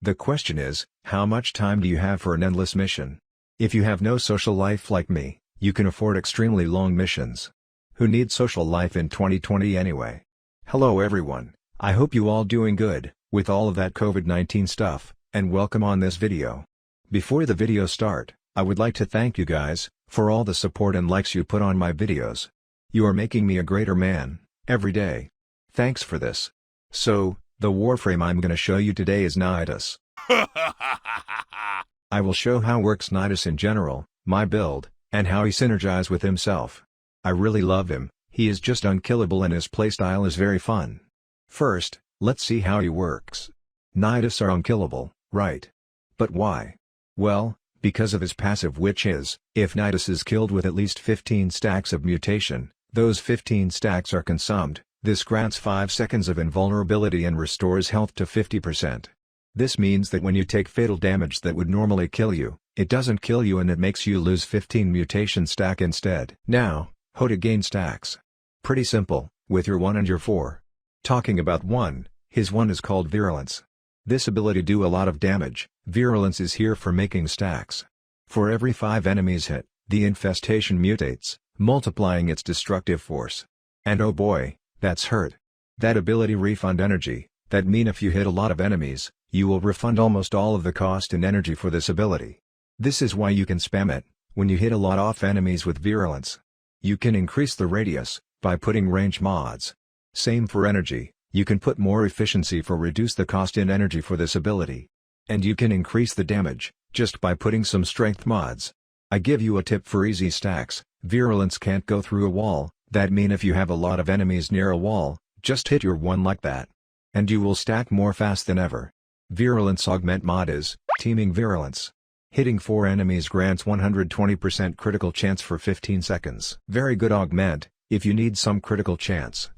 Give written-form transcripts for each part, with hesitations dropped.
The question is, how much time do you have for an endless mission? If you have no social life like me, you can afford extremely long missions. Who needs social life in 2020 anyway? Hello everyone, I hope you all doing good, with all of that COVID-19 stuff, and welcome on this video. Before the video start, I would like to thank you guys, for all the support and likes you put on my videos. You are making me a greater man, every day. Thanks for this. So, the Warframe I'm gonna show you today is Nidus. I will show how works Nidus in general, my build, and how he synergizes with himself. I really love him, he is just unkillable and his playstyle is very fun. First, let's see how he works. Nidus are unkillable, right? But why? Well, because of his passive, which is, if Nidus is killed with at least 15 stacks of mutation, those 15 stacks are consumed. This grants 5 seconds of invulnerability and restores health to 50%. This means that when you take fatal damage that would normally kill you, it doesn't kill you and it makes you lose 15 mutation stack instead. Now, how to gain stacks? Pretty simple, with your 1 and your 4. Talking about 1, his 1 is called Virulence. This ability do a lot of damage. Virulence is here for making stacks. For every 5 enemies hit, the infestation mutates, multiplying its destructive force. And oh boy, that's hurt. That ability refund energy, that mean if you hit a lot of enemies, you will refund almost all of the cost in energy for this ability. This is why you can spam it, when you hit a lot of enemies with Virulence. You can increase the radius, by putting range mods. Same for energy, you can put more efficiency for reduce the cost in energy for this ability. And you can increase the damage, just by putting some strength mods. I give you a tip for easy stacks, Virulence can't go through a wall. That mean if you have a lot of enemies near a wall, just hit your 1 like that. And you will stack more fast than ever. Virulence augment mod is, teaming Virulence. Hitting 4 enemies grants 120% critical chance for 15 seconds. Very good augment, if you need some critical chance.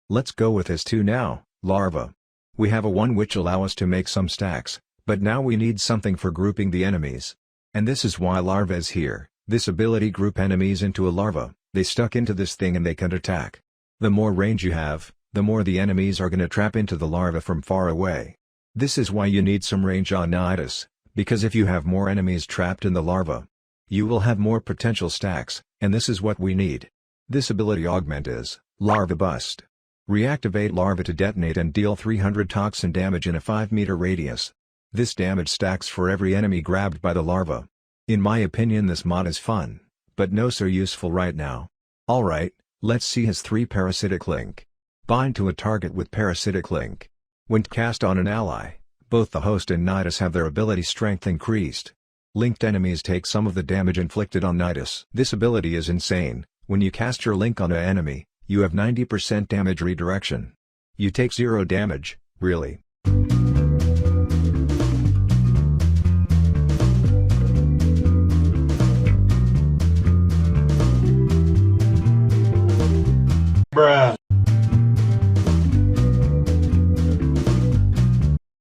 Let's go with his 2 now, Larva. We have a 1 which allow us to make some stacks, but now we need something for grouping the enemies. And this is why Larva is here. This ability group enemies into a larva. They stuck into this thing and they can't attack. The more range you have, the more the enemies are gonna trap into the larva from far away. This is why you need some range on Nidus, because if you have more enemies trapped in the larva, you will have more potential stacks, and this is what we need. This ability augment is, Larva Bust. Reactivate larva to detonate and deal 300 toxin damage in a 5-meter radius. This damage stacks for every enemy grabbed by the larva. In my opinion this mod is fun, but no so useful right now. Alright, let's see his 3 Parasitic Link. Bind to a target with Parasitic Link. When cast on an ally, both the host and Nidus have their ability strength increased. Linked enemies take some of the damage inflicted on Nidus. This ability is insane. When you cast your link on an enemy, you have 90% damage redirection. You take 0 damage, really. Bruh.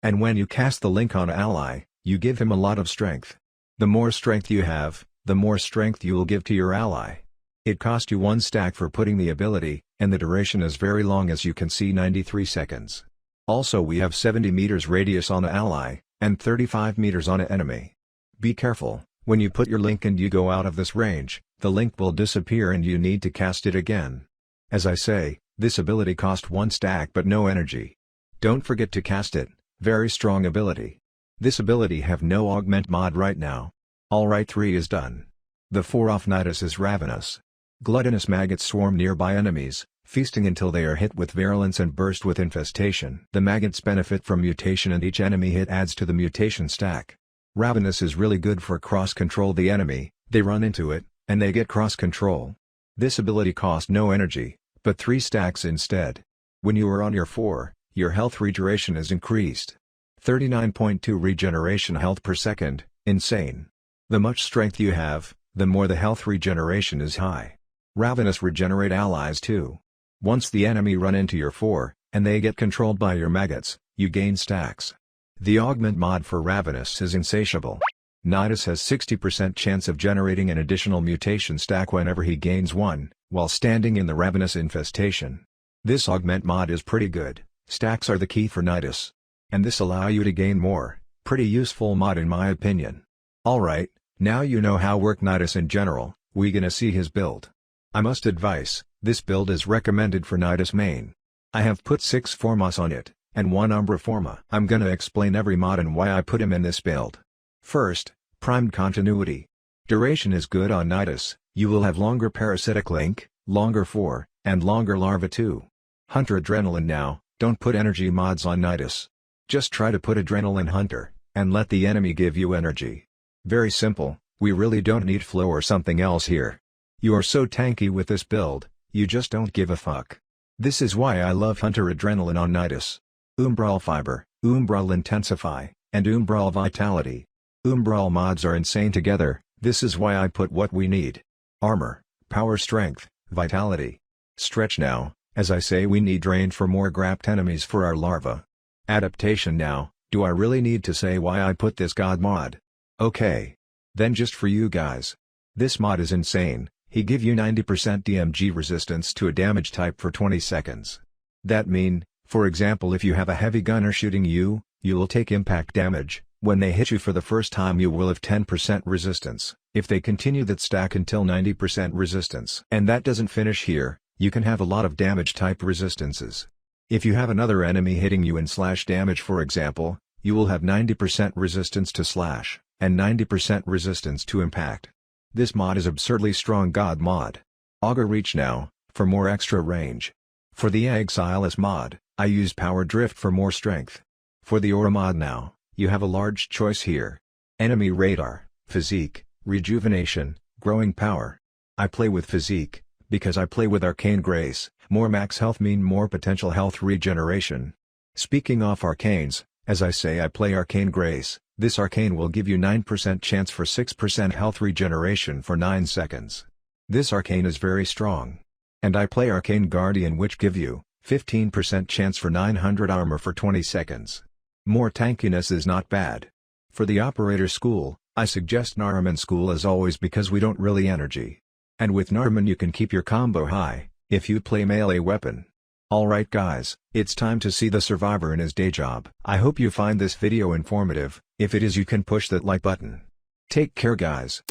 And when you cast the link on an ally, you give him a lot of strength. The more strength you have, the more strength you will give to your ally. It cost you 1 stack for putting the ability, and the duration is very long as you can see 93 seconds. Also we have 70 meters radius on an ally, and 35 meters on an enemy. Be careful, when you put your link and you go out of this range, the link will disappear and you need to cast it again. As I say, this ability cost 1 stack but no energy. Don't forget to cast it, very strong ability. This ability have no augment mod right now. Alright 3 is done. The 4 off Nidus is Ravenous. Gluttonous maggots swarm nearby enemies, feasting until they are hit with virulence and burst with infestation. The maggots benefit from mutation and each enemy hit adds to the mutation stack. Ravenous is really good for cross-control the enemy, they run into it, and they get cross-control. This ability cost no energy, but 3 stacks instead. When you are on your 4, your health regeneration is increased. 39.2 regeneration health per second, insane. The much strength you have, the more the health regeneration is high. Ravenous regenerate allies too. Once the enemy run into your 4, and they get controlled by your maggots, you gain stacks. The augment mod for Ravenous is insatiable. Nidus has 60% chance of generating an additional mutation stack whenever he gains 1, while standing in the Ravenous infestation. This augment mod is pretty good. Stacks are the key for Nidus. And this allow you to gain more, Pretty useful mod in my opinion. Alright, now you know how work Nidus in general, we gonna see his build. I must advise, this build is recommended for Nidus main. I have put 6 Formos on it, and 1 Umbra Forma. I'm gonna explain every mod and why I put him in this build. First, primed continuity. Duration is good on Nidus, you will have longer Parasitic Link, longer 4, and longer Larva 2. Hunter Adrenaline now, don't put energy mods on Nidus. Just try to put Adrenaline Hunter, and let the enemy give you energy. Very simple, we really don't need flow or something else here. You are so tanky with this build, you just don't give a fuck. This is why I love Hunter Adrenaline on Nidus. Umbral Fiber, Umbral Intensify, and Umbral Vitality. Umbral mods are insane together, this is why I put what we need. Armor, Power Strength, Vitality. Stretch now, as I say we need Drain for more grapped enemies for our Larva. Adaptation now, do I really need to say why I put this god mod? Okay. Then just for you guys. This mod is insane, he give you 90% DMG resistance to a damage type for 20 seconds. That mean, for example if you have a heavy gunner shooting you, you will take impact damage, when they hit you for the first time you will have 10% resistance, if they continue that stack until 90% resistance. And that doesn't finish here, you can have a lot of damage type resistances. If you have another enemy hitting you in slash damage for example, you will have 90% resistance to slash, and 90% resistance to impact. This mod is absurdly strong god mod. Augur Reach now, for more extra range. For the Exilus mod, I use Power Drift for more strength. For the Aura mod now, you have a large choice here. Enemy Radar, Physique, Rejuvenation, Growing Power. I play with Physique, because I play with Arcane Grace, more max health mean more potential health regeneration. Speaking of arcanes, as I say I play Arcane Grace, this arcane will give you 9% chance for 6% health regeneration for 9 seconds. This arcane is very strong. And I play Arcane Guardian which give you 15% chance for 900 armor for 20 seconds. More tankiness is not bad. For the Operator School, I suggest Narman School as always because we don't really energy. And with Narman you can keep your combo high, if you play melee weapon. Alright guys, it's time to see the survivor in his day job. I hope you find this video informative, if it is you can push that like button. Take care guys.